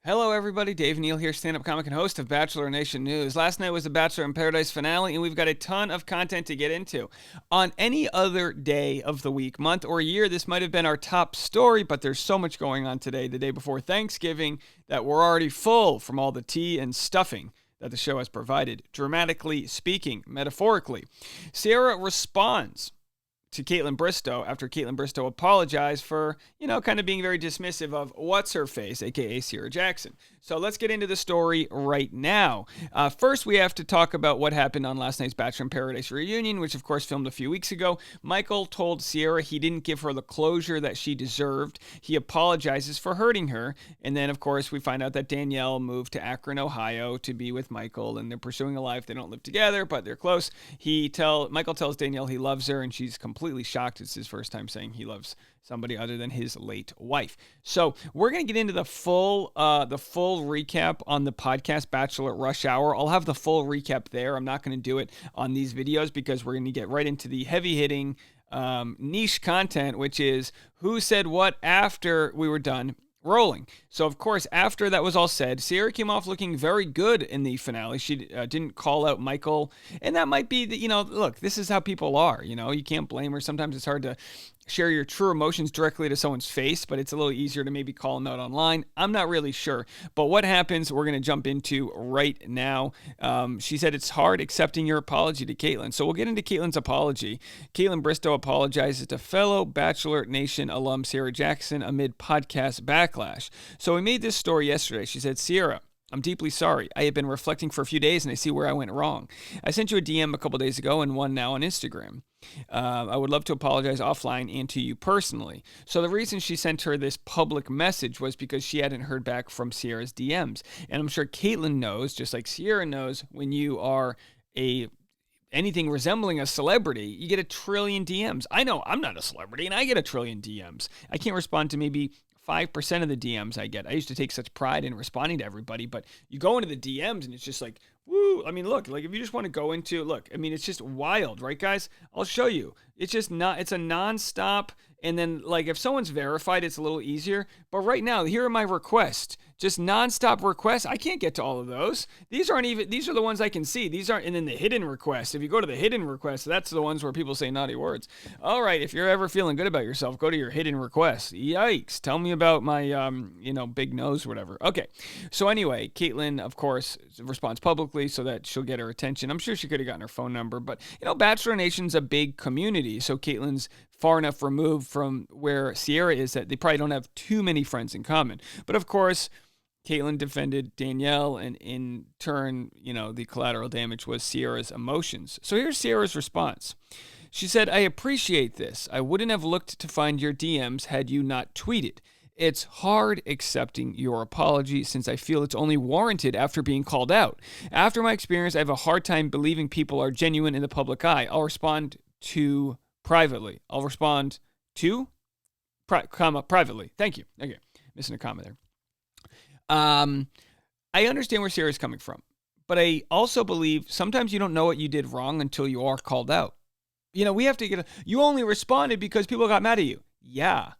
Hello, everybody. Dave Neal here, stand-up comic and host of Bachelor Nation News. Last night was the Bachelor in Paradise finale, and we've got a ton of content to get into. On any other day of the week, month, or year, this might have been our top story, but there's so much going on today, the day before Thanksgiving, that we're already full from all the tea and stuffing that the show has provided, dramatically speaking, metaphorically. Sierra responds to Kaitlyn Bristowe after Kaitlyn Bristowe apologized for, kind of being very dismissive of what's-her-face, a.k.a. Sierra Jackson. So let's get into the story right now. First, we have to talk about what happened on last night's Bachelor in Paradise reunion, which, of course, filmed a few weeks ago. Michael told Sierra he didn't give her the closure that she deserved. He apologizes for hurting her. And then, of course, we find out that Danielle moved to Akron, Ohio to be with Michael, and they're pursuing a life. They don't live together, but they're close. Michael tells Danielle he loves her, and she's completely shocked. It's his first time saying he loves somebody other than his late wife. So we're going to get into the full recap on the podcast Bachelor Rush Hour. I'll have the full recap there. I'm not going to do it on these videos because we're going to get right into the heavy-hitting niche content, which is who said what after we were done rolling. So, of course, after that was all said, Sierra came off looking very good in the finale. She didn't call out Michael, and that might be, look, this is how people are, you can't blame her. Sometimes it's hard to share your true emotions directly to someone's face, but it's a little easier to maybe call them out online. I'm not really sure. But what happens, we're going to jump into right now. She said it's hard accepting your apology to Kaitlyn. So we'll get into Kaitlyn's apology. Kaitlyn Bristowe apologizes to fellow Bachelor Nation alum Sierra Jackson amid podcast backlash. So we made this story yesterday. She said, Sierra, I'm deeply sorry. I have been reflecting for a few days and I see where I went wrong. I sent you a DM a couple days ago and one now on Instagram. I would love to apologize offline and to you personally. So the reason she sent her this public message was because she hadn't heard back from Sierra's DMs. And I'm sure Kaitlyn knows, just like Sierra knows, when you are anything resembling a celebrity, you get a trillion DMs. I know I'm not a celebrity and I get a trillion DMs. I can't respond to maybe 5% of the DMs I get. I used to take such pride in responding to everybody, but you go into the DMs and it's just like, woo. I mean, look, like if you just want to go into, it's just wild, right, guys? I'll show you. It's a nonstop. And then, like, if someone's verified, it's a little easier. But right now, here are my requests. Just nonstop requests. I can't get to all of those. These are the ones I can see. And then the hidden requests. If you go to the hidden requests, that's the ones where people say naughty words. All right, if you're ever feeling good about yourself, go to your hidden requests. Yikes. Tell me about my, big nose or whatever. Okay. So anyway, Kaitlyn, of course, responds publicly so that she'll get her attention. I'm sure she could have gotten her phone number, but, Bachelor Nation's a big community. So Kaitlyn's far enough removed from where Sierra is that they probably don't have too many friends in common. But of course, Kaitlyn defended Danielle, and in turn, the collateral damage was Sierra's emotions. So here's Sierra's response. She said, I appreciate this. I wouldn't have looked to find your DMs had you not tweeted. It's hard accepting your apology since I feel it's only warranted after being called out. After my experience, I have a hard time believing people are genuine in the public eye. I'll respond to privately. I'll respond to, privately. Thank you. Okay, missing a comma there. I understand where Sierra's coming from, but I also believe sometimes you don't know what you did wrong until you are called out. We have to you only responded because people got mad at you. Yeah.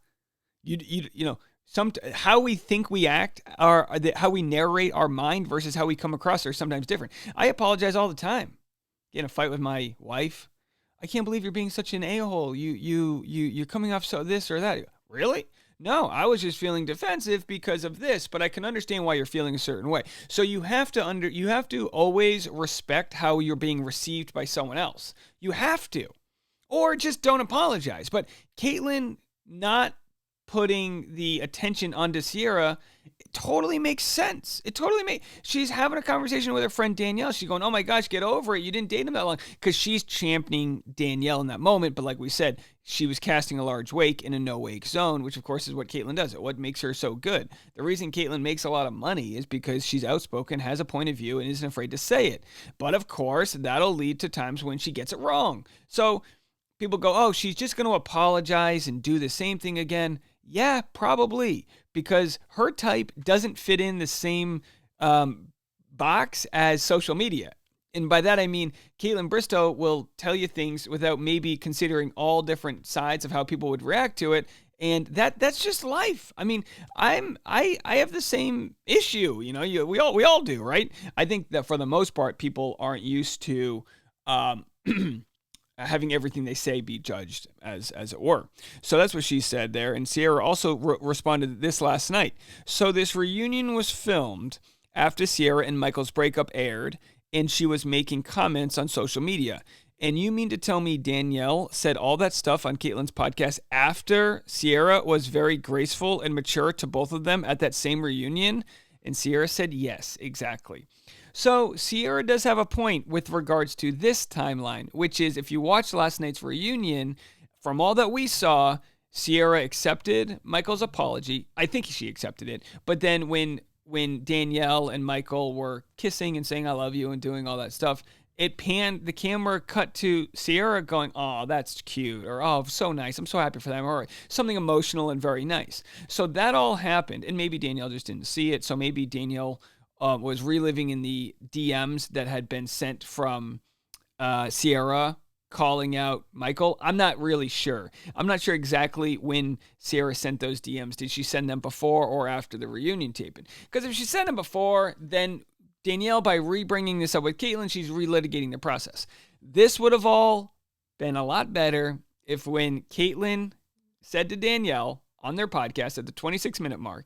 How we think we act, how we narrate our mind versus how we come across are sometimes different. I apologize all the time. Get in a fight with my wife. I can't believe you're being such an a-hole. You're coming off so this or that. Really? No, I was just feeling defensive because of this, but I can understand why you're feeling a certain way. So you have to always respect how you're being received by someone else. You have to. Or just don't apologize. But Kaitlyn not putting the attention onto Sierra, it totally makes sense. She's having a conversation with her friend Danielle. She's going, oh my gosh, get over it. You didn't date him that long. Because she's championing Danielle in that moment. But like we said, she was casting a large wake in a no-wake zone, which of course is what Kaitlyn does. What makes her so good. The reason Kaitlyn makes a lot of money is because she's outspoken, has a point of view, and isn't afraid to say it. But of course, that'll lead to times when she gets it wrong. So people go, oh, she's just going to apologize and do the same thing again. Yeah, probably, because her type doesn't fit in the same box as social media. And by that, I mean, Kaitlyn Bristowe will tell you things without maybe considering all different sides of how people would react to it. And that's just life. I mean, I have the same issue, we all do, right? I think that for the most part, people aren't used to having everything they say be judged as it were. So that's what she said there. And Sierra also responded to this last night. So this reunion was filmed after Sierra and Michael's breakup aired, and she was making comments on social media. And you mean to tell me Danielle said all that stuff on Kaitlyn's podcast after Sierra was very graceful and mature to both of them at that same reunion? And Sierra said yes, exactly. So Sierra does have a point with regards to this timeline, which is if you watch last night's reunion, from all that we saw, Sierra accepted Michael's apology. I think she accepted it. But then when Danielle and Michael were kissing and saying I love you and doing all that stuff, it panned, the camera cut to Sierra going, oh, that's cute, or oh, so nice, I'm so happy for them, or something emotional and very nice. So that all happened, and maybe Danielle just didn't see it, so maybe Danielle was reliving in the DMs that had been sent from Sierra calling out Michael. I'm not really sure. I'm not sure exactly when Sierra sent those DMs. Did she send them before or after the reunion taping? Because if she sent them before, then Danielle, by re-bringing this up with Caitlyn, she's relitigating the process. This would have all been a lot better if when Caitlyn said to Danielle on their podcast at the 26-minute mark,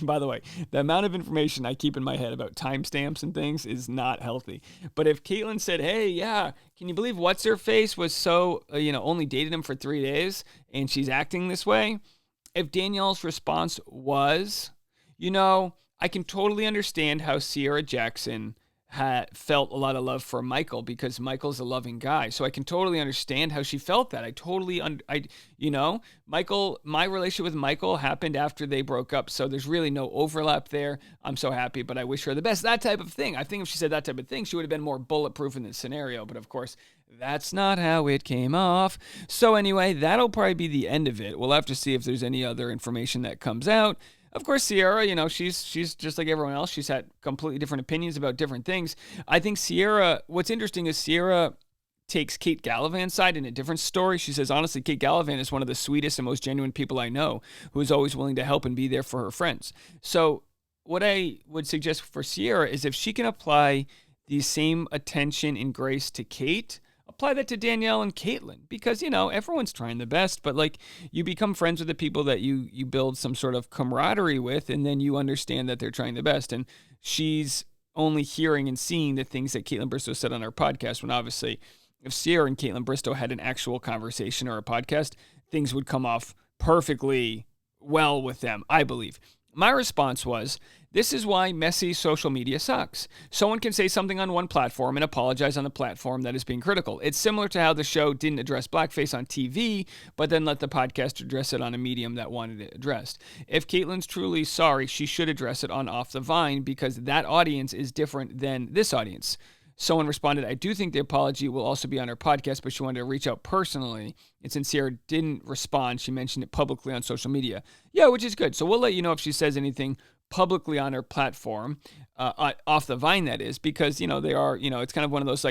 by the way, the amount of information I keep in my head about timestamps and things is not healthy. But if Caitlyn said, hey, yeah, can you believe what's-her-face was so, only dated him for 3 days and she's acting this way? If Danielle's response was, I can totally understand how Sierra Jackson had felt a lot of love for Michael because Michael's a loving guy. So I can totally understand how she felt that. Michael, my relationship with Michael happened after they broke up. So there's really no overlap there. I'm so happy, but I wish her the best. That type of thing. I think if she said that type of thing, she would have been more bulletproof in this scenario. But of course, that's not how it came off. So anyway, that'll probably be the end of it. We'll have to see if there's any other information that comes out. Of course, Sierra, she's just like everyone else. She's had completely different opinions about different things. I think Sierra, what's interesting is Sierra takes Kate Gallivan's side in a different story. She says, honestly, Kate Gallivan is one of the sweetest and most genuine people I know who is always willing to help and be there for her friends. So what I would suggest for Sierra is if she can apply the same attention and grace to Kate, apply that to Danielle and Caitlyn because, everyone's trying the best, but you become friends with the people that you build some sort of camaraderie with, and then you understand that they're trying the best. And she's only hearing and seeing the things that Kaitlyn Bristowe said on our podcast, when obviously if Sierra and Kaitlyn Bristowe had an actual conversation or a podcast, things would come off perfectly well with them, I believe. My response was, this is why messy social media sucks. Someone can say something on one platform and apologize on the platform that is being critical. It's similar to how the show didn't address blackface on TV, but then let the podcast address it on a medium that wanted it addressed. If Caitlyn's truly sorry, she should address it on Off the Vine because that audience is different than this audience. Someone responded, I do think the apology will also be on her podcast, but she wanted to reach out personally. And since Sierra didn't respond, she mentioned it publicly on social media. Yeah, which is good. So we'll let you know if she says anything publicly on her platform, Off the Vine, that is, because, they are, it's kind of one of those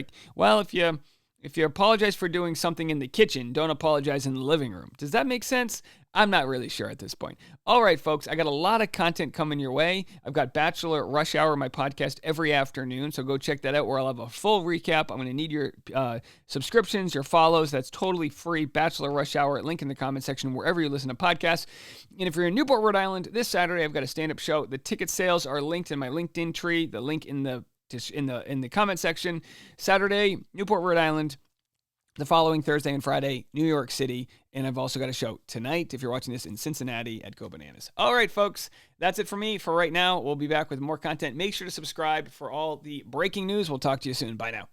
if you apologize for doing something in the kitchen, don't apologize in the living room. Does that make sense? I'm not really sure at this point. All right, folks, I got a lot of content coming your way. I've got Bachelor Rush Hour, my podcast, every afternoon, so go check that out where I'll have a full recap. I'm going to need your subscriptions, your follows. That's totally free. Bachelor Rush Hour, link in the comment section wherever you listen to podcasts. And if you're in Newport, Rhode Island, this Saturday I've got a stand-up show. The ticket sales are linked in my LinkedIn tree, the link in the comment section. Saturday, Newport, Rhode Island. The following Thursday and Friday, New York City. And I've also got a show tonight, if you're watching this, in Cincinnati at Go Bananas. All right, folks, that's it for me for right now. We'll be back with more content. Make sure to subscribe for all the breaking news. We'll talk to you soon. Bye now.